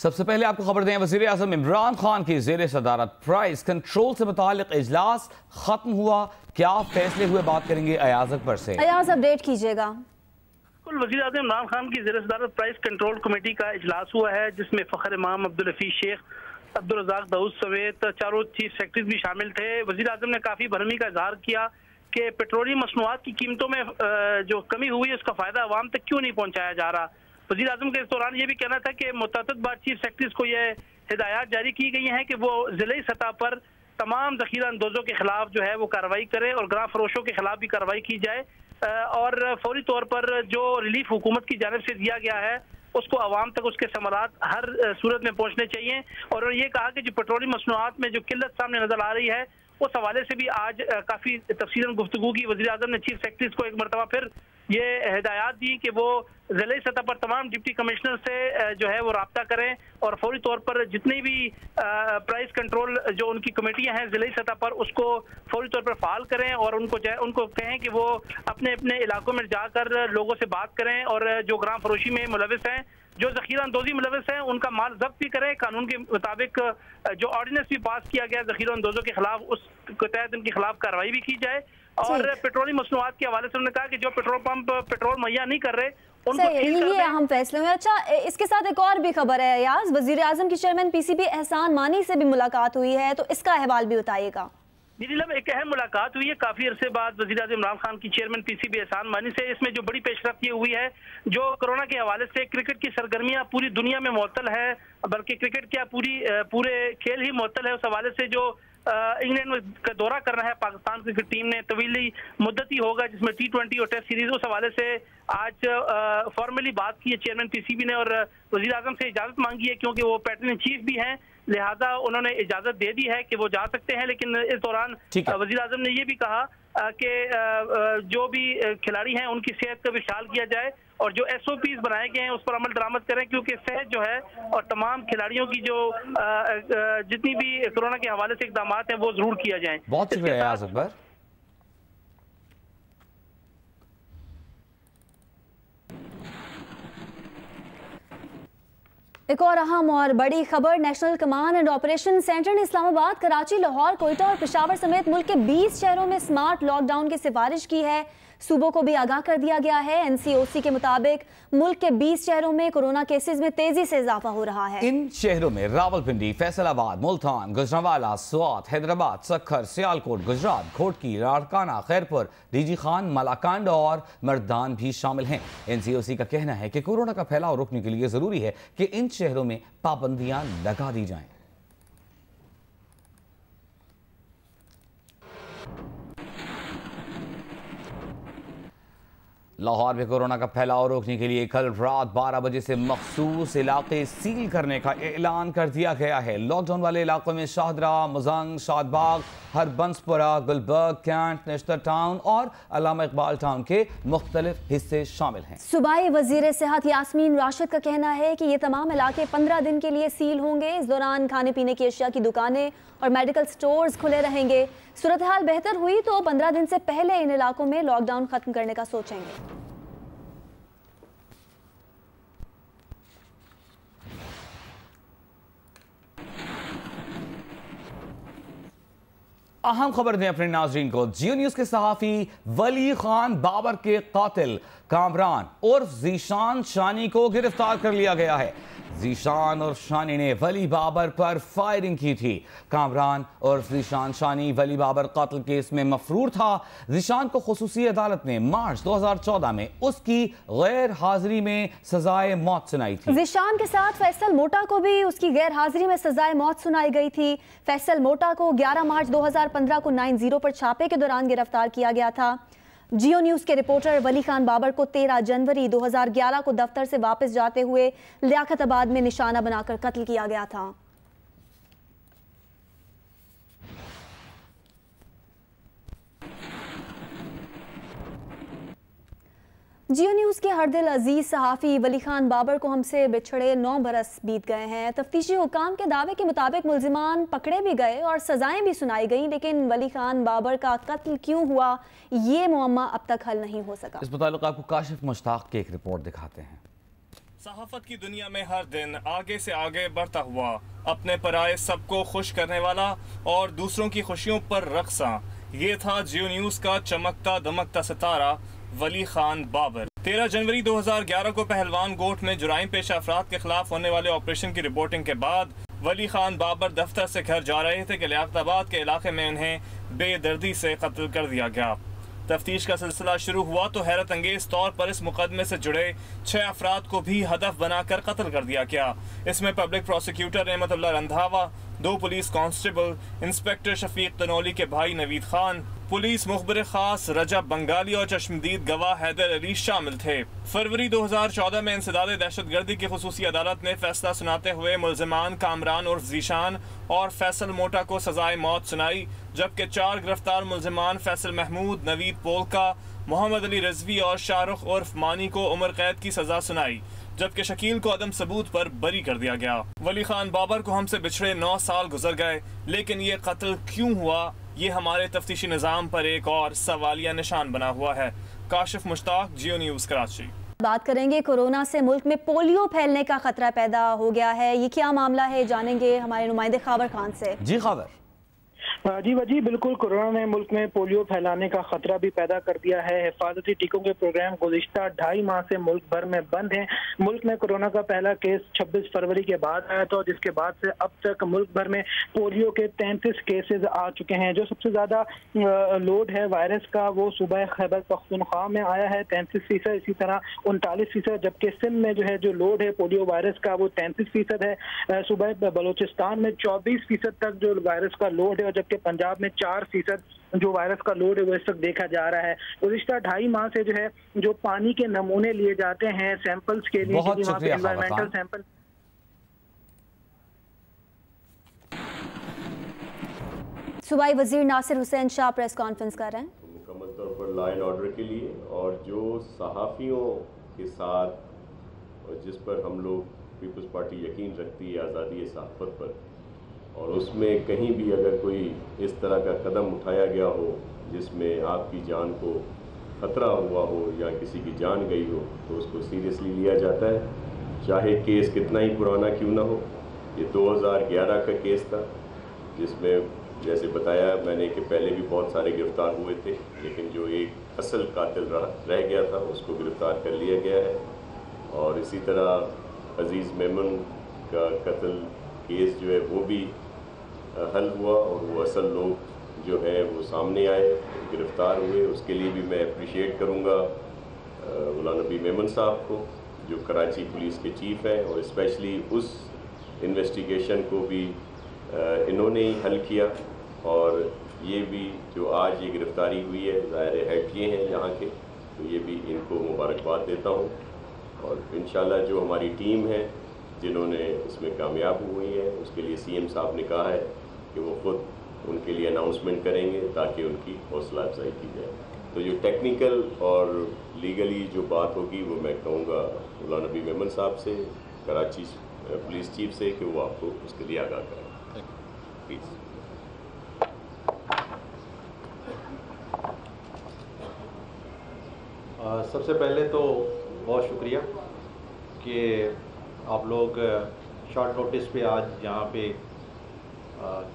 सबसे पहले आपको खबर दें, वज़ीर आज़म इमरान खान की ज़ेर सदारत प्राइस कंट्रोल से मुताल्लिक़ इजलास खत्म हुआ। क्या फैसले हुए, बात करेंगे अयाज अकबर से। अयाज अपडेट कीजिएगा। वज़ीर आज़म इमरान खान की ज़ेर सदारत प्राइस कंट्रोल कमेटी का इजलास हुआ है, जिसमें फ़खर इमाम अब्दुल हफीज़ शेख, अब्दुल रज़ाक दाऊद समेत चारों चीफ सेक्रेटरीज भी शामिल थे। वज़ीर आज़म ने काफ़ी भरमी का इजहार किया कि पेट्रोलियम मसनूआत की कीमतों में जो कमी हुई है उसका फ़ायदा अवाम तक क्यों नहीं पहुँचाया जा रहा। वज़ीर आज़म के इस दौरान ये भी कहना था कि मुतअद्दिद बार चीफ सेक्रेटरीज को यह हिदायत जारी की गई हैं कि वो ज़िले सतह पर तमाम ज़ख़ीरा अंदोज़ों के खिलाफ जो है वो कार्रवाई करें और ग्राम फरोशों के खिलाफ भी कार्रवाई की जाए और फौरी तौर पर जो रिलीफ हुकूमत की जानिब से दिया गया है उसको आवाम तक उसके समरात हर सूरत में पहुँचने चाहिए। और ये कहा कि जो पेट्रोलियम मसनूआत में जो किल्लत सामने नजर आ रही है उस हवाले से भी आज काफ़ी तफसीलन गुफ्तगू की। वज़ीर आज़म ने चीफ सेक्रेटरीज को एक मरतबा फिर ये हिदायत दी कि वो ज़िले सतह पर तमाम डिप्टी कमिश्नर से जो है वो रब्ता करें और फौरी तौर पर जितनी भी प्राइस कंट्रोल जो उनकी कमेटियां हैं ज़िले सतह पर उसको फौरी तौर पर फाल करें और उनको कहें कि वो अपने अपने इलाकों में जाकर लोगों से बात करें और जो ग्राम फरोशी में मुलविस हैं, जो ज़ख़ीरा अंदोज़ी मुलविस हैं, उनका माल जब्त भी करें। कानून के मुताबिक जो ऑर्डिनेंस भी पास किया गया ज़ख़ीरा अंदोज़ों के खिलाफ उसके तहत उनके खिलाफ कार्रवाई भी की जाए। और पेट्रोलियम मसनूआत के हवाले से उन्होंने कहा कि जो पेट्रोल पंप पेट्रोल मुहैया नहीं कर रहे उनको ये अहम फैसले हुए। अच्छा, इसके साथ एक और भी खबर है अयाज, वज़ीर आज़म की चेयरमैन पीसीबी एहसान मानी से भी मुलाकात हुई है, तो इसका अहवाल भी बताइएगा। नीलम, एक अहम मुलाकात हुई है काफी अरसे बाद वज़ीर आज़म इमरान खान की चेयरमैन पीसीबी एहसान मानी से। इसमें जो बड़ी पेशरफ्त ये हुई है, जो कोरोना के हवाले से क्रिकेट की सरगर्मियां पूरी दुनिया में मुअत्तल है, बल्कि क्रिकेट क्या पूरे खेल ही मुअत्तल है, उस हवाले से जो इंग्लैंड का दौरा कर रहा है पाकिस्तान क्रिकेट टीम ने, तवीली मुद्दती होगा जिसमें T20 और टेस्ट सीरीज, उस हवाले से आज फॉर्मली बात की है चेयरमैन पीसीबी ने और वज़ीर आज़म से इजाज़त मांगी है, क्योंकि वो पैटर्न इन चीफ भी हैं, लिहाजा उन्होंने इजाज़त दे दी है कि वो जा सकते हैं। लेकिन इस दौरान वज़ीर आज़म ने ये भी कहा कि जो भी खिलाड़ी हैं उनकी सेहत का भी ख्याल किया जाए और जो SOPs बनाए गए हैं उस पर अमल दरामद करें, क्योंकि सेहत जो है और तमाम खिलाड़ियों की जो जितनी भी कोरोना के हवाले से इकदाम हैं वो जरूर किया जाए। बहुत शुक्रिया अकबर। एक और अहम और बड़ी खबर, national command and operation centre ने इस्लामाबाद, कराची, लाहौर, कोयटा और पेशावर समेत मुल्क के 20 शहरों में स्मार्ट लॉकडाउन की सिफारिश की है। सूबों को भी आगाह कर दिया गया है। NCOC के मुताबिक मुल्क के 20 शहरों में कोरोना केसेस में तेजी से इजाफा हो रहा है। इन शहरों में रावलपिंडी, फैसलाबाद, मुल्तान, गुजरांवाला, स्वात, हैदराबाद, सक्खर, सियालकोट, गुजरात, घोटकी, लाड़काना, खैरपुर, डीजी खान, मलाकांड और मर्दान भी शामिल हैं। NCOC का कहना है कि कोरोना का फैलाव रोकने के लिए जरूरी है कि इन शहरों में पाबंदियां लगा दी जाएं। लाहौर में कोरोना का फैलाव रोकने के लिए कल रात 12 बजे से मखसूस इलाके सील करने का ऐलान कर दिया गया है। लॉकडाउन वाले इलाकों में Shahdara, Mozang, Shadbagh, Harbanspura, Gulberg, cantt, National Town और अल्लामा इकबाल टाउन के मुख्तलिफ हिस्से शामिल हैं। सूबाई वजीर सेहत यास्मीन राशिद का कहना है कि ये तमाम इलाके 15 दिन के लिए सील होंगे। इस दौरान खाने पीने की अशिया की दुकानें और मेडिकल स्टोर्स खुले रहेंगे। सूरत हाल बेहतर हुई तो 15 दिन से पहले इन इलाकों में लॉकडाउन खत्म करने का सोचेंगे। अहम खबर दें अपने नाजरीन को, जियो न्यूज के सहाफी वली खान बाबर के कातिल कामरान उर्फ जीशान शानी को गिरफ्तार कर लिया गया है। जीशान और शानी ने वली बाबर पर फायरिंग की थी। कामरान और जीशान शानी वली बाबर कत्ल केस में मफरूर था। जीशान को खुसूसी अदालत ने मार्च 2014 में उसकी गैर हाजिरी में सजाए मौत सुनाई थी। जीशान के साथ फैसल मोटा को भी उसकी गैर हाजिरी में सजाए मौत सुनाई गई थी। फैसल मोटा को 11 मार्च 2015 को 90 पर छापे के दौरान गिरफ्तार किया गया था। जियो न्यूज के रिपोर्टर वली खान बाबर को 13 जनवरी 2011 को दफ्तर से वापस जाते हुए लियाकताबाद में निशाना बनाकर कत्ल किया गया था। जियो न्यूज़ के हरदिल अजीज सहाफ़ी वली खान बाबर को हमसे बिछड़े 9 बरस बीत गए हैं। तफ्तीशी हुकाम के दावे के मुताबिक मुल्जिमान पकड़े भी गए और सजाएं भी सुनाई गई, लेकिन वली खान बाबर का कत्ल क्यों हुआ ये मुअम्मा अब तक हल नहीं हो सका। इस मुताबिक आपको काशिफ मुश्ताक की एक रिपोर्ट दिखाते हैं। सहाफत की दुनिया में हर दिन आगे से आगे बढ़ता हुआ, अपने पराए सबको खुश करने वाला और दूसरों की खुशियों पर रक्सा, ये था जियो न्यूज़ का चमकता दमकता सितारा वली खान बाबर। 13 जनवरी 2011 को पहलवान गोट में जुराइम पेशा अफराद के खिलाफ होने वाले ऑपरेशन की रिपोर्टिंग के बाद वली खान बाबर दफ्तर से घर जा रहे थे कि लियाकताबाद के इलाके में उन्हें बेदर्दी से कत्ल कर दिया गया। तफ्तीश का सिलसिला शुरू हुआ तो हैरत अंगेज तौर पर इस मुकदमे से जुड़े 6 अफराद को भी हदफ बनाकर कत्ल कर दिया गया। इसमें public prosecutor Rahmatullah Randhawa, 2 police constable, inspector Shafiq Tanoli के भाई नवीद खान, पुलिस मुखबिर खास रजब बंगाली और चश्मदीद गवाह हैदर अली शामिल थे। फरवरी 2014 में इंसदाद दहशतगर्दी की खुसूसी अदालत ने फैसला सुनाते हुए मुल्जिमान कामरान उर्फ जीशान और फैसल मोटा को सजाए मौत सुनाई, जबकि 4 गिरफ्तार मुल्जिमान फैसल महमूद, नवीद पोलका, मोहम्मद अली रिजवी और शाहरुख उर्फ मानी को उम्र कैद की सजा सुनाई, जबकि शकील को अदम सबूत पर बरी कर दिया गया। वली खान बाबर को हमसे बिछड़े 9 साल गुजर गए, लेकिन ये कत्ल क्यों हुआ, ये हमारे तफ्तीशी निज़ाम पर एक और सवालिया निशान बना हुआ है। काशिफ मुश्ताक, जियो न्यूज़ कराची। बात करेंगे कोरोना से मुल्क में पोलियो फैलने का खतरा पैदा हो गया है, ये क्या मामला है, जानेंगे हमारे नुमाइंदे खाबर खान से। जी खाबर। जी बिल्कुल, कोरोना ने मुल्क में पोलियो फैलाने का खतरा भी पैदा कर दिया है। हिफाजती टीकों के प्रोग्राम गुज़िश्ता 2.5 माह से मुल्क भर में बंद हैं। मुल्क में कोरोना का पहला केस 26 फरवरी के बाद आया था, जिसके बाद से अब तक मुल्क भर में पोलियो के 33 केसेस आ चुके हैं। जो सबसे ज्यादा लोड है वायरस का वो सूबा खैबर पख्तूनख्वा में आया है 33%, इसी तरह 39%, जबकि सिंध में जो है जो लोड है पोलियो वायरस का वो 33% है। सूबा बलोचिस्तान में 24% तक जो वायरस का लोड है, और जबकि पंजाब में 4% जो वायरस का लोड है वो इस वक्त देखा जा रहा है। गुज़िश्ता 2.5 माह से जो है जो पानी के नमूने लिए जाते हैं सैंपल्स के लिए, बहुत वहाँ पे शुक्रिया एनवायरमेंटल सैंपल। सूबाई वजीर नासिर हुसैन शाह प्रेस कॉन्फ्रेंस कर रहे हैं मुकम्मल तौर पर लॉ एंड ऑर्डर के लिए, और जो सहाफ़ियों के साथ और जिस पर हम लोग पीपल्स पार्टी यकीन रखती है आज़ादी सहाफ़त पर, और उसमें कहीं भी अगर कोई इस तरह का कदम उठाया गया हो जिसमें आपकी जान को ख़तरा हुआ हो या किसी की जान गई हो, तो उसको सीरियसली लिया जाता है, चाहे केस कितना ही पुराना क्यों ना हो। ये 2011 का केस था, जिसमें जैसे बताया मैंने कि पहले भी बहुत सारे गिरफ़्तार हुए थे, लेकिन जो एक असल कातिल रह गया था उसको गिरफ़्तार कर लिया गया है। और इसी तरह अज़ीज़ मेमन का कत्ल केस जो है वो भी हल हुआ, और वो असल लोग जो है वो सामने आए, गिरफ़्तार हुए। उसके लिए भी मैं अप्रिशिएट करूँगा गुलाम नबी मेमन साहब को, जो कराची पुलिस के चीफ़ हैं, और स्पेशली उस इन्वेस्टिगेशन को भी इन्होंने ही हल किया। और ये भी जो आज ये गिरफ़्तारी हुई है, ज़ाहिर हेड ये हैं यहाँ के, तो ये भी इनको मुबारकबाद देता हूँ। और इंशाल्लाह जो हमारी टीम है जिन्होंने इसमें कामयाब हुई है, उसके लिए सीएम साहब ने कहा है कि वो खुद उनके लिए अनाउंसमेंट करेंगे ताकि उनकी हौसला अफजाई की जाए। तो जो टेक्निकल और लीगली जो बात होगी वो मैं कहूँगा गुलाम नबी मेमन साहब से, कराची पुलिस चीफ से, कि वो आपको उसके लिए आगाह करें। प्लीज़। सबसे पहले तो बहुत शुक्रिया कि आप लोग शॉर्ट नोटिस पे आज यहाँ पे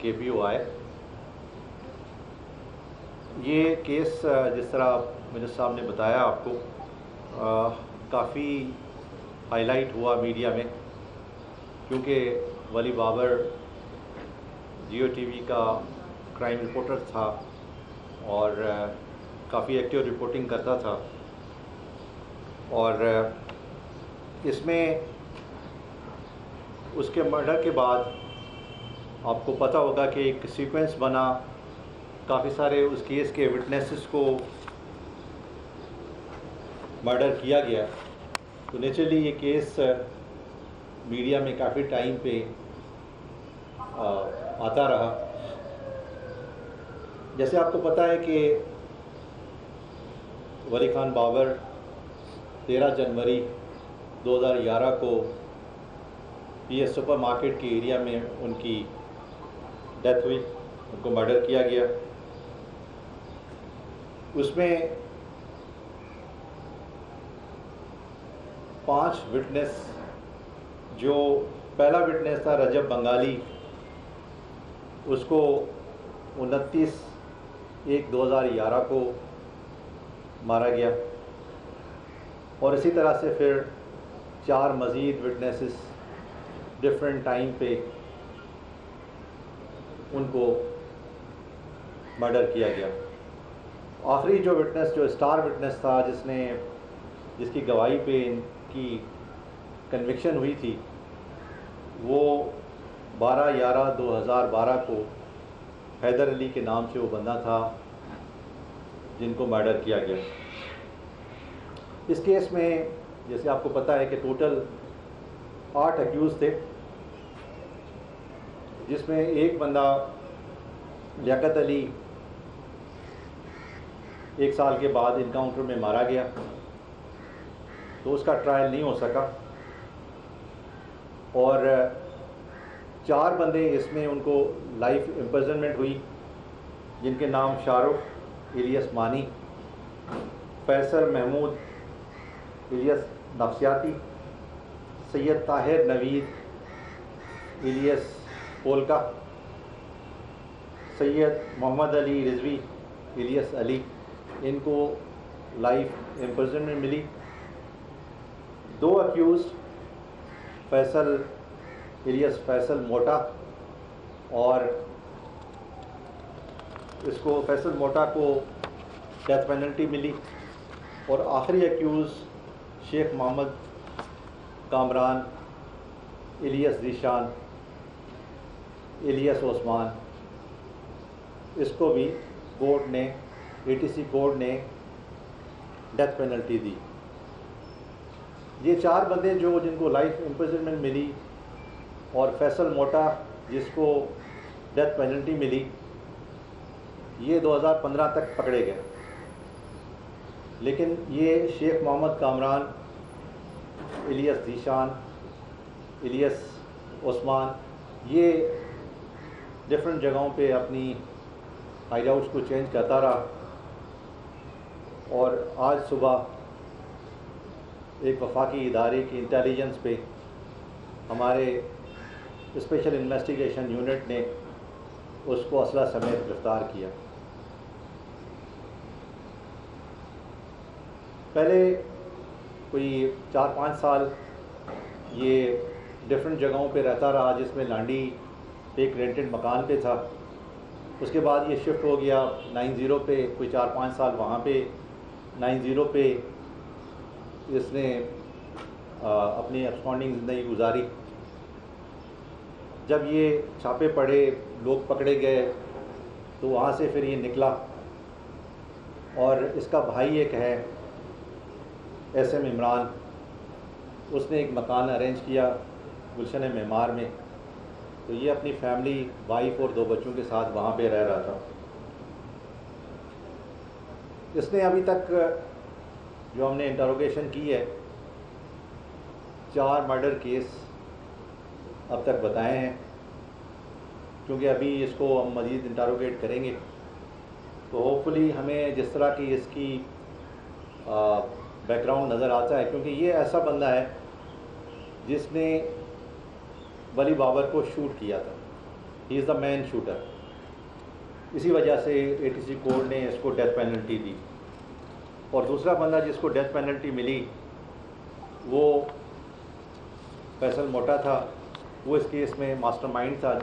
KPO आए। ये केस जिस तरह मिनिस्टर साहब ने बताया आपको, काफ़ी हाईलाइट हुआ मीडिया में, क्योंकि वली बाबर जियो टीवी का क्राइम रिपोर्टर था और काफ़ी एक्टिव रिपोर्टिंग करता था। और इसमें उसके मर्डर के बाद आपको पता होगा कि एक सीक्वेंस बना, काफ़ी सारे उस केस के विटनेसेस को मर्डर किया गया। तो नेचुरली ये केस मीडिया में काफ़ी टाइम पे आता रहा। जैसे आपको पता है कि वली खान बाबर 13 जनवरी 2011 को PS सुपर मार्केट के एरिया में उनकी डेथ हुई, उनको मर्डर किया गया। उसमें 5 विटनेस जो पहला विटनेस था रजब बंगाली, उसको 29/1/2011 को मारा गया। और इसी तरह से फिर 4 मज़ीद विटनेसेस डिफरेंट टाइम पे उनको मर्डर किया गया। आखिरी जो विटनेस, जो स्टार विटनेस था, जिसकी गवाही पे इनकी कन्विक्शन हुई थी, वो 12/11/2012 को हैदर अली के नाम से वो बंदा था जिनको मर्डर किया गया। इस केस में जैसे आपको पता है कि टोटल 8 अक्यूज़ थे, जिसमें एक बंदा लियाकत अली 1 साल के बाद इनकाउंटर में मारा गया, तो उसका ट्रायल नहीं हो सका। और 4 बंदे इसमें उनको लाइफ इम्प्रिजनमेंट हुई, जिनके नाम शाहरुख इलियस मानी, फैसल महमूद इलियस नफसियाती, सैयद ताहिर नवीद इलियस पोलका, सैयद मोहम्मद अली रिजवी इलियस अली, इनको लाइफ इम्प्रिजनमेंट मिली। 2 अक्यूज़ फैसल इलियस फैसल मोटा, और इसको फैसल मोटा को डेथ पेनल्टी मिली। और आखिरी अक्यूज़ शेख मोहम्मद कामरान इलियस जीशान इलियस ओस्मान, इसको भी कोर्ट ने, ATC कोर्ट ने डेथ पेनल्टी दी। ये 4 बंदे जिनको लाइफ इम्प्रिजनमेंट मिली, और फैसल मोटा जिसको डेथ पेनल्टी मिली, ये 2015 तक पकड़े गए। लेकिन ये शेख मोहम्मद कामरान इलियस जीशान इलियस ओस्मान, ये डिफरेंट जगहों पे अपनी हाइड आउट्स को चेंज करता रहा। और आज सुबह एक वफाकी इदारे की इंटेलिजेंस पे हमारे स्पेशल इन्वेस्टिगेशन यूनिट ने उसको असला समेत गिरफ़्तार किया। पहले कोई 4-5 साल ये डिफरेंट जगहों पे रहता रहा, जिसमें लांडी एक रेंटेड मकान पे था। उसके बाद ये शिफ्ट हो गया 90 पे, कोई 4-5 साल वहाँ पे 90 पे इसने अपनी एब्सकॉन्डिंग ज़िंदगी गुजारी। जब ये छापे पड़े, लोग पकड़े गए, तो वहाँ से फिर ये निकला। और इसका भाई एक है SM इमरान, उसने एक मकान अरेंज किया गुलशन मेमार में, तो ये अपनी फैमिली, वाइफ और 2 बच्चों के साथ वहाँ पे रह रहा था। इसने अभी तक जो हमने इंटरोगेशन की है, 4 मर्डर केस अब तक बताए हैं। क्योंकि अभी इसको हम मज़ीद इंटरोगेट करेंगे, तो होपफुली हमें जिस तरह की इसकी बैकग्राउंड नज़र आता है, क्योंकि ये ऐसा बंदा है जिसने वली बाबर को शूट किया था। He is the man shooter. इसी वजह से ATC कोर्ट ने इसको डेथ पेनल्टी दी। और दूसरा बंदा जिसको डेथ पेनल्टी मिली वो फैसल मोटा था, वो इस केस में मास्टरमाइंड था,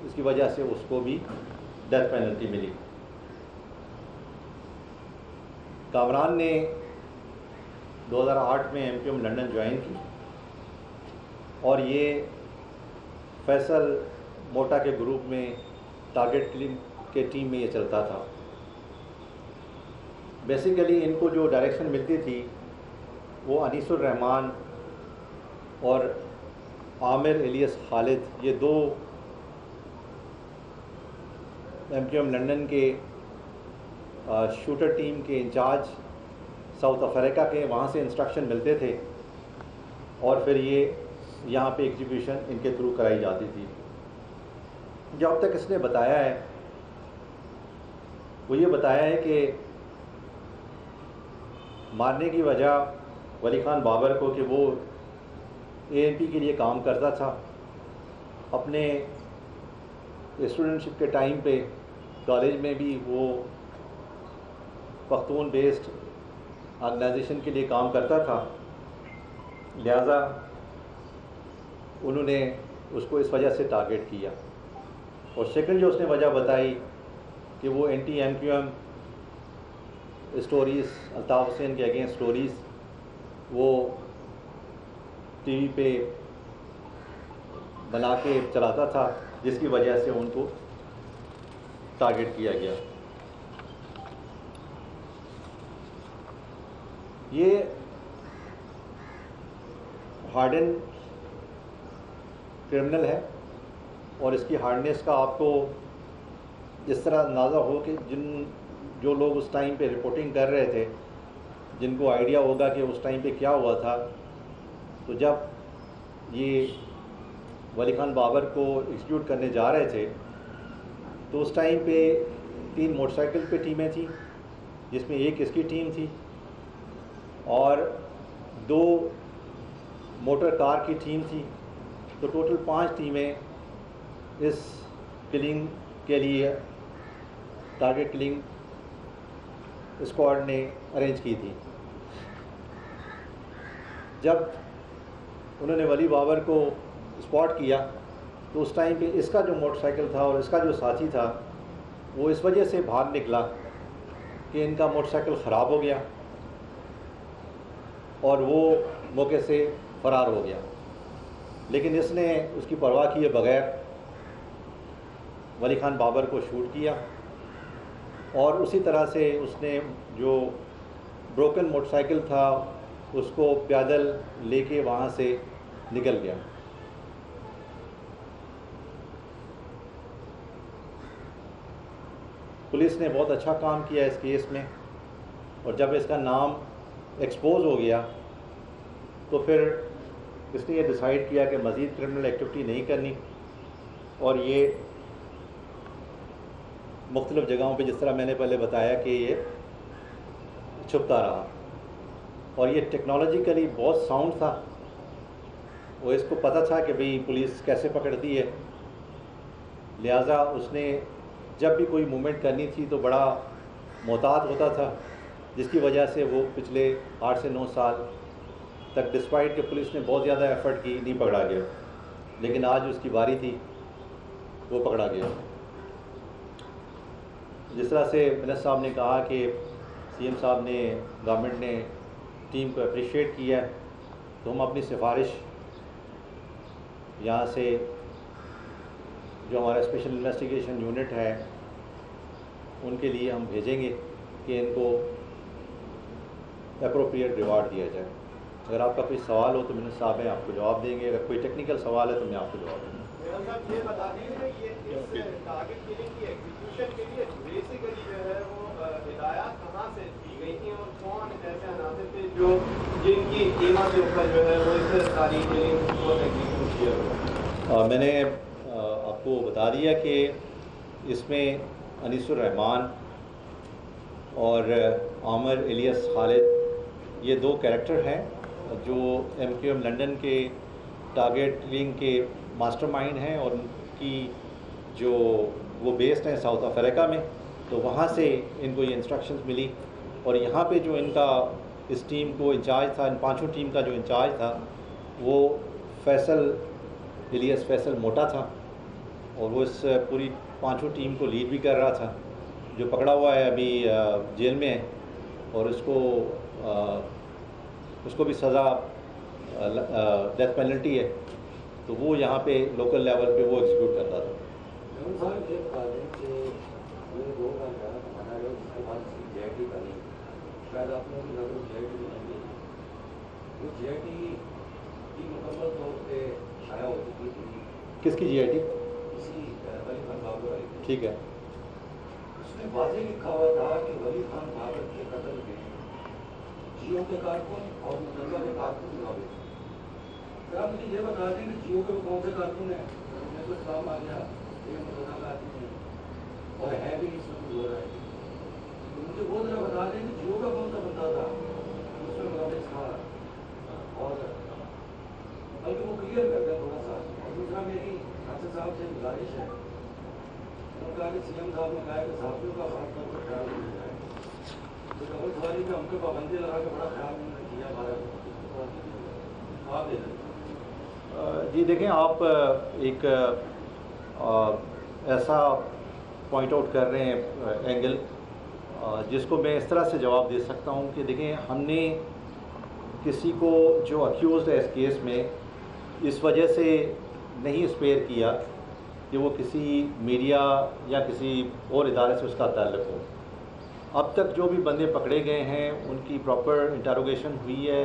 इसकी वजह से उसको भी डेथ पेनल्टी मिली। कामरान ने 2008 में MQM लंदन ज्वाइन की, और ये फैसल मोटा के ग्रुप में टारगेट के टीम में ये चलता था। बेसिकली इनको जो डायरेक्शन मिलती थी वो अनीसुर रहमान और आमिर इलियस खालिद, ये 2 MQM लंदन के शूटर टीम के इंचार्ज साउथ अफ्रीका के, वहाँ से इंस्ट्रक्शन मिलते थे और फिर ये यहाँ पे एग्जीक्यूशन इनके थ्रू कराई जाती थी। जो अब तक इसने बताया है वो ये बताया है कि मारने की वजह वली खान बाबर को कि वो ANP के लिए काम करता था। अपने स्टूडेंटशिप के टाइम पे कॉलेज में भी वो पख्तून बेस्ड ऑर्गेनाइजेशन के लिए काम करता था, लिहाजा उन्होंने उसको इस वजह से टारगेट किया। और सेकंड जो उसने वजह बताई कि वो anti-MQM स्टोरीज़, अल्ताफ़ हुसैन के अगेंस्ट स्टोरीज़ वो टीवी पे बना के चलाता था, जिसकी वजह से उनको टारगेट किया गया। ये हार्डन क्रिमिनल है और इसकी हार्डनेस का आपको इस तरह अंदाज़ा हो कि जो लोग उस टाइम पे रिपोर्टिंग कर रहे थे, जिनको आइडिया होगा कि उस टाइम पे क्या हुआ था, तो जब ये वली खान बाबर को एग्जीक्यूट करने जा रहे थे तो उस टाइम पे 3 मोटरसाइकिल पे टीमें थी, जिसमें एक इसकी टीम थी और 2 मोटर कार की टीम थी। तो टोटल 5 टीमें इस किलिंग के लिए, टारगेट किलिंग स्क्वाड ने अरेंज की थी। जब उन्होंने वली बाबर को स्पॉट किया तो उस टाइम पे इसका जो मोटरसाइकिल था और इसका जो साथी था वो इस वजह से बाहर निकला कि इनका मोटरसाइकिल ख़राब हो गया और वो मौके से फ़रार हो गया। लेकिन इसने उसकी परवाह किए बगैर वली खान बाबर को शूट किया और उसी तरह से उसने जो ब्रोकन मोटरसाइकिल था उसको पैदल लेके वहाँ से निकल गया। पुलिस ने बहुत अच्छा काम किया इस केस में और जब इसका नाम एक्सपोज हो गया तो फिर इसने ये डिसाइड किया कि मज़ीद क्रिमिनल एक्टिविटी नहीं करनी और ये मुख्तलिफ़ जगहों पे, जिस तरह मैंने पहले बताया कि ये छुपता रहा और ये टेक्नोलॉजिकली बहुत साउंड था। वो इसको पता था कि भाई पुलिस कैसे पकड़ती है, लिहाजा उसने जब भी कोई मूवमेंट करनी थी तो बड़ा मोहतात होता था, जिसकी वजह से वो पिछले 8 से 9 साल तक डिस्पाइट के पुलिस ने बहुत ज़्यादा एफर्ट की नहीं पकड़ा गया, लेकिन आज उसकी बारी थी, वो पकड़ा गया। जिस तरह से मिनिस्टर साहब ने कहा कि CM साहब ने, गवर्नमेंट ने टीम को अप्रिशिएट किया, तो हम अपनी सिफारिश यहाँ से जो हमारा स्पेशल इन्वेस्टिगेशन यूनिट है उनके लिए हम भेजेंगे कि इनको अप्रोप्रिएट रिवार्ड दिया जाए। अगर आपका कोई सवाल हो तो मिनिस्टर साहब हैं, आपको जवाब देंगे। अगर कोई टेक्निकल सवाल है तो मैं आपको जवाब दूँगा। ये बता दीजिए कि इस टारगेट किलिंग की एग्जीक्यूशन के लिए बेसिकली जो है वो हिदायत कहाँ से दी गई थी और कौन ऐसे अनासर थे जो जिनकी कीमत के ऊपर जो है वो इस सारी किलिंग को एग्जीक्यूट किया हुआ? मैंने आपको बता दिया कि इसमें अनीसुर रहमान और आमिर इलियास खालिद ये 2 कैरेक्टर हैं जो MQM लंदन के टारगेट किलिंग के मास्टरमाइंड हैं और उनकी जो वो बेस्ड हैं साउथ अफ्रीका में, तो वहाँ से इनको ये इंस्ट्रक्शंस मिली और यहाँ पे जो इनका इस टीम को इंचार्ज था, इन 5 टीम का जो इंचार्ज था वो इलियास फैसल मोटा था और वो इस पूरी 5 टीम को लीड भी कर रहा था, जो पकड़ा हुआ है अभी जेल में है और उसको भी सज़ा डेथ पेनल्टी है, तो वो यहाँ पे लोकल लेवल पे वो एग्जीक्यूट करता था। किसकी GIT? ठीक है। उसमें वाज़ेह लिखा हुआ था कि वली खान बाबर के कत्ल में जियो के कारकुन और मुजम्मा के कारकुन जुड़े। फिर आप मुझे ये बता दें कि जियो के कौन से कारकुन हैं? मेरे को काम आ गया, ये मुजम्मा का आदमी है और है भी इसमें कुछ हो रहा है, तो मुझे वो जरा बता दें कि जियो का कौन सा बंदा था उसमें मुलाजिम था और बल्कि वो क्लियर कर दें थोड़ा सा। और दूसरा मेरी खासा साहब से गुजारिश है, उनका कि सीएम साहब ने कहा कि साथियों का खास तौर पर ख्याल रखा जाए, तो डबल सवारी पे हमको पाबंदी लगा के बड़ा ख्याल किया भारत आप दे दें। जी देखें, आप एक ऐसा पॉइंट आउट कर रहे हैं एंगल, जिसको मैं इस तरह से जवाब दे सकता हूं कि देखें, हमने किसी को जो अक्यूज़ है इस केस में इस वजह से नहीं स्पेयर किया कि वो किसी मीडिया या किसी और इदारे से उसका ताल्लुक़ हो। अब तक जो भी बंदे पकड़े गए हैं उनकी प्रॉपर इंटरोगेशन हुई है,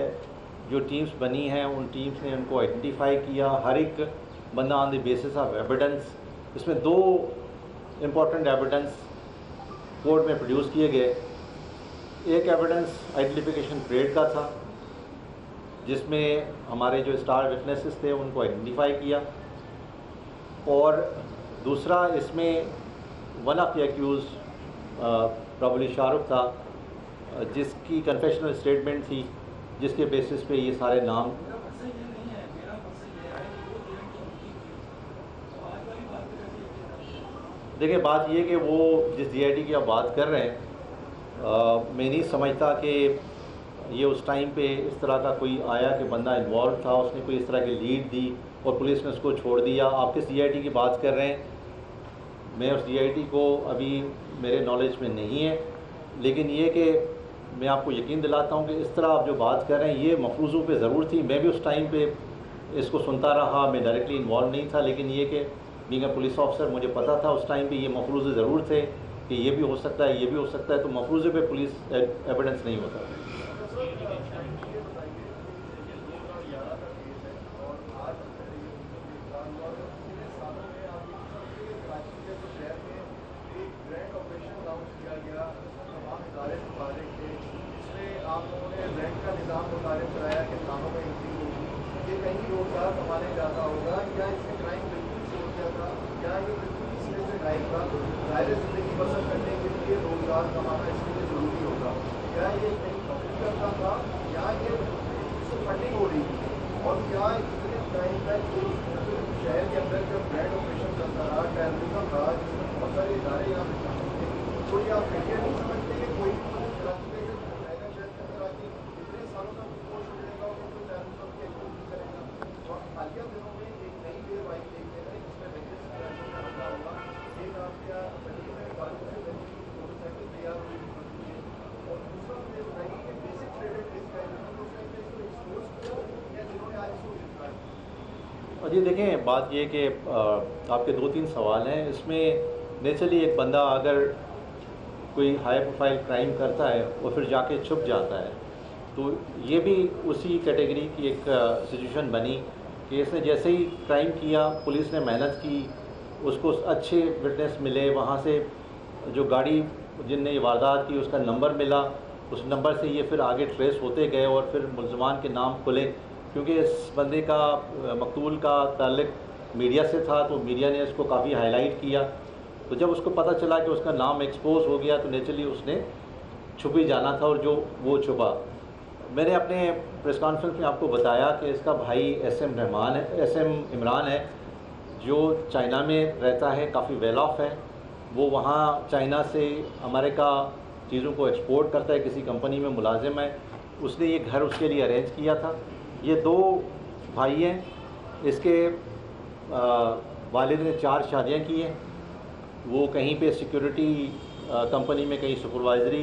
जो टीम्स बनी हैं उन टीम्स ने उनको आइडेंटिफाई किया, हर एक बंदा on the basis of evidence. इसमें 2 इम्पॉर्टेंट एविडेंस कोर्ट में प्रोड्यूस किए गए। एक एविडेंस आइडेंटिफिकेशन परेड का था, जिसमें हमारे जो स्टार विटनेसेस थे उनको आइडेंटिफाई किया, और दूसरा इसमें one of the accuse probably Shahrukh था, जिसकी कन्फेशनल स्टेटमेंट थी, जिसके बेसिस पे ये सारे नाम। देखिए, बात ये कि वो जिस DID की आप बात कर रहे हैं, मैं नहीं समझता कि ये उस टाइम पे इस तरह का कोई आया कि बंदा इन्वॉल्व था, उसने कोई इस तरह की लीड दी और पुलिस ने उसको छोड़ दिया। आप किस DID की बात कर रहे हैं? मैं उस DID को अभी मेरे नॉलेज में नहीं है, लेकिन ये कि मैं आपको यकीन दिलाता हूँ कि इस तरह आप जो बात कर रहे हैं ये मफरूज़ों पे ज़रूर थी। मैं भी उस टाइम पे इसको सुनता रहा, मैं डायरेक्टली इन्वॉल्व नहीं था, लेकिन ये कि बीइंग अ पुलिस ऑफिसर मुझे पता था उस टाइम पे ये मफरूज़े ज़रूर थे कि ये भी हो सकता है, ये भी हो सकता है, तो मफरूज़े पे पुलिस एविडेंस नहीं होता। जी देखें, बात ये कि आपके 2-3 सवाल हैं। इसमें नेचुरली एक बंदा अगर कोई हाई प्रोफाइल क्राइम करता है और फिर जाके छुप जाता है, तो ये भी उसी कैटेगरी की एक सिचुएशन बनी कि इसने जैसे ही क्राइम किया, पुलिस ने मेहनत की, उसको अच्छे विटनेस मिले, वहाँ से जो गाड़ी जिनने ये वारदात की उसका नंबर मिला, उस नंबर से ये फिर आगे ट्रेस होते गए और फिर मुल्ज़िमान के नाम खुले। क्योंकि इस बंदे का मकतूल का ताल्लुक़ मीडिया से था, तो मीडिया ने इसको काफ़ी हाईलाइट किया। तो जब उसको पता चला कि उसका नाम एक्सपोज हो गया, तो नेचुरली उसने छुप ही जाना था, और जो वो छुपा। मैंने अपने प्रेस कॉन्फ्रेंस में आपको बताया कि इसका भाई SM इमरान है, जो चाइना में रहता है, काफ़ी वेल ऑफ है। वो वहाँ चाइना से अमेरिका चीज़ों को एक्सपोर्ट करता है, किसी कंपनी में मुलाजिम है। उसने ये घर उसके लिए अरेंज किया था। ये 2 भाई हैं। इसके वालिद ने 4 शादियाँ की हैं। वो कहीं पे सिक्योरिटी कंपनी में कहीं सुपरवाइजरी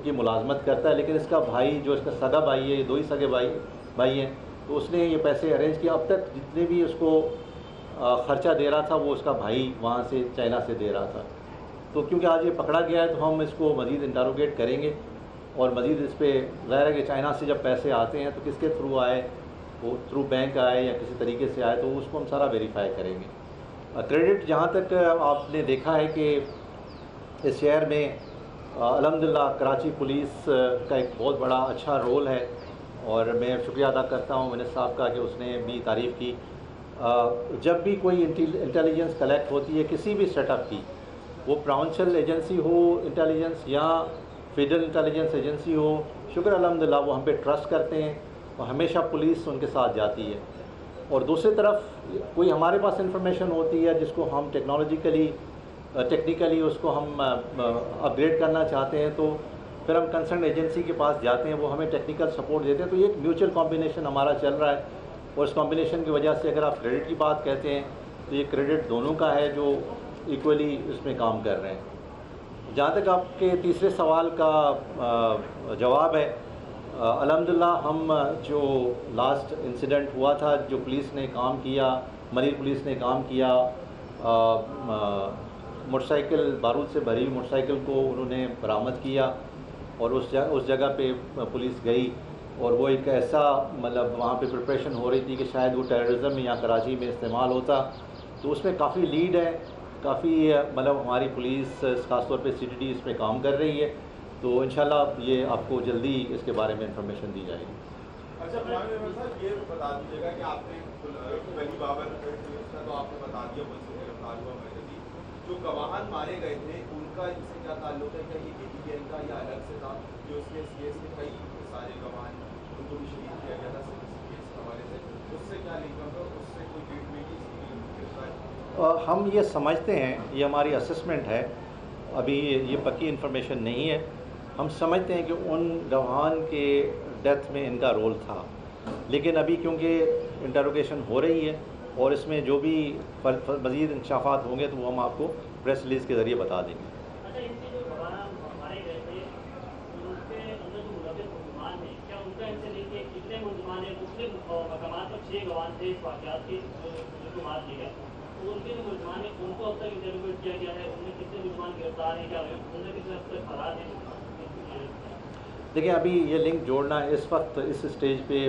की मुलाजमत करता है, लेकिन इसका भाई जो इसका सगा भाई है, ये 2 ही सगे भाई हैं, तो उसने ये पैसे अरेंज किया। अब तक जितने भी उसको ख़र्चा दे रहा था वो उसका भाई वहाँ से चाइना से दे रहा था। तो क्योंकि आज ये पकड़ा गया है, तो हम इसको मज़ीद इंटरोगेट करेंगे और मज़ीद इस पर ज़ाहिर है कि चाइना से जब पैसे आते हैं तो किसके थ्रू आए, वो थ्रू बैंक आए या किसी तरीके से आए, तो उसको हम सारा वेरीफाई करेंगे। क्रेडिट जहाँ तक आपने देखा है कि इस शहर में अल्हम्दुलिल्लाह कराची पुलिस का एक बहुत बड़ा अच्छा रोल है, और मैं शुक्रिया अदा करता हूँ मिनिस्टर साहब का कि उसने भी तारीफ़ की। जब भी कोई इंटेलिजेंस कलेक्ट होती है किसी भी सेटअप की, वो प्रोविंशियल एजेंसी हो इंटेलिजेंस या फेडरल इंटेलिजेंस एजेंसी हो, शुक्र अल्हम्दुलिल्लाह वो हम पे ट्रस्ट करते हैं और हमेशा पुलिस उनके साथ जाती है। और दूसरी तरफ कोई हमारे पास इंफॉर्मेशन होती है जिसको हम टेक्निकली उसको हम अपग्रेड करना चाहते हैं, तो फिर हम कंसर्न एजेंसी के पास जाते हैं, वो हमें टेक्निकल सपोर्ट देते हैं। तो ये एक म्यूचुअल कॉम्बिनेशन हमारा चल रहा है और इस कॉम्बिनेशन की वजह से अगर आप क्रेडिट की बात कहते हैं तो ये क्रेडिट दोनों का है जो इक्वली इसमें काम कर रहे हैं। जहाँ तक आपके तीसरे सवाल का जवाब है, अल्हम्दुलिल्लाह हम जो लास्ट इंसिडेंट हुआ था, जो पुलिस ने काम किया, मरीर पुलिस ने काम किया, मोटरसाइकिल बारूद से भरी मोटरसाइकिल को उन्होंने बरामद किया और उस जगह पे पुलिस गई और वो एक ऐसा मतलब वहाँ पे प्रिपरेशन हो रही थी कि शायद वो टेररिज्म या कराची में इस्तेमाल होता, तो उसमें काफ़ी लीड है, काफ़ी मतलब हमारी पुलिस ख़ासतौर पे CTD इसमें काम कर रही है, तो इंशाल्लाह ये आपको जल्दी इसके बारे में इंफॉर्मेशन दी जाएगी। अच्छा सर, ये बता दीजिएगा कि आपने वली बाबर तो आपने बता दिया पुलिस ने गिरफ्तार हुआ, जो गवाहान मारे गए थे उनका इससे क्या ताल्लुक है? क्या ये KTN का या अलग से था? जो इसमें CS के कई सारे गवाहान उनको भी शहीद किया गया था केस हवाले से, उससे क्या लिंक होगा? उससे कोई ट्रीटमेंट इसकी हम ये समझते हैं, ये हमारी असेसमेंट है, अभी ये पक्की इन्फॉर्मेशन नहीं है, हम समझते हैं कि उन गवाहान के डेथ में इनका रोल था, लेकिन अभी क्योंकि इंटरोगेशन हो रही है और इसमें जो भी मज़ीद इंकशाफात होंगे तो वो हम आपको प्रेस रिलीज़ के ज़रिए बता देंगे। देखिए, अभी ये लिंक जोड़ना इस वक्त इस स्टेज पे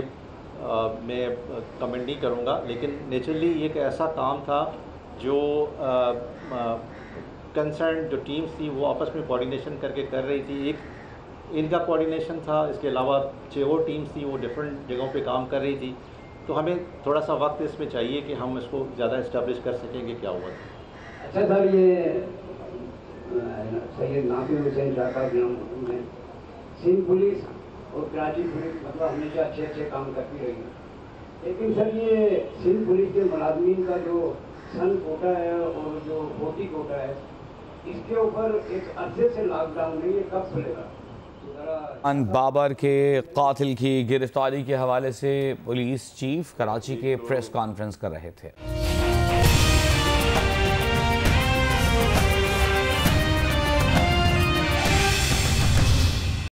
मैं कमेंट नहीं करूँगा, लेकिन नेचुरली ये एक ऐसा काम था जो कंसर्न जो टीम्स थी वो आपस में कोऑर्डिनेशन करके कर रही थी। एक इनका कोऑर्डिनेशन था, इसके अलावा 6 और टीम्स थी वो डिफरेंट जगहों पे काम कर रही थी, तो हमें थोड़ा सा वक्त इसमें चाहिए कि हम इसको ज़्यादा इस्टेब्लिश कर सकेंगे क्या हुआ था। अच्छा सर, ये सैयद नाफिर हुसैन शाह में सिंध पुलिस और कराची पुलिस मतलब हमेशा अच्छे काम करती रही है, लेकिन सर ये सिंध पुलिस के मुलाजमीन का जो सन कोटा है और जो 40 कोटा है, इसके ऊपर एक अरसे से लॉकडाउन है, ये कब खुलेगा? बाबर के कातिल की गिरफ्तारी के हवाले से पुलिस चीफ कराची के प्रेस कॉन्फ्रेंस कर रहे थे।